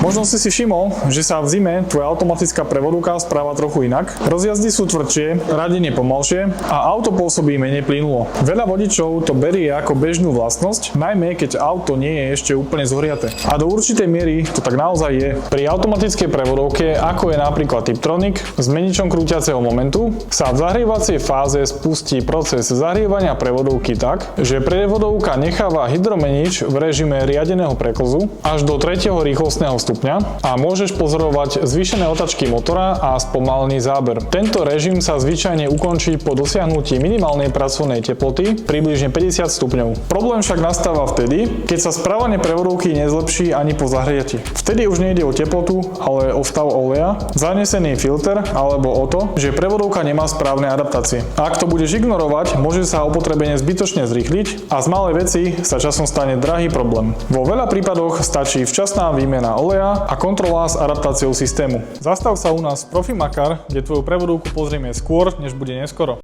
Možno si všimol, že sa v zime tvoja automatická prevodovka správa trochu inak. Rozjazdy sú tvrdšie, radenie pomalšie a auto pôsobí menej plynulo. Veľa vodičov to berie ako bežnú vlastnosť, najmä keď auto nie je ešte úplne zohriaté. A do určitej miery to tak naozaj je. Pri automatickej prevodovke, ako je napríklad Tiptronic, s meničom krúťaceho momentu, sa v zahrievacej fáze spustí proces zahrievania prevodovky tak, že prevodovka necháva hydromenič v režime riadeného preklzu až do 3. rýchlostného stupňa a môžeš pozorovať zvýšené otáčky motora a spomalený záber. Tento režim sa zvyčajne ukončí po dosiahnutí minimálnej pracovnej teploty približne 50 stupňov. Problém však nastáva vtedy, keď sa správanie prevodovky nezlepší ani po zahriati. Vtedy už nejde o teplotu, ale o stav oleja, zanesený filter alebo o to, že prevodovka nemá správne adaptácie. Ak to budeš ignorovať, môže sa opotrebenie zbytočne zrýchliť a z malej veci sa časom stane drahý problém. Vo veľa prípadoch stačí včasná výmena oleja a kontrola s adaptáciou systému. Zastav sa u nás v Profimakar, kde tvoju prevodovku pozrieme skôr, než bude neskoro.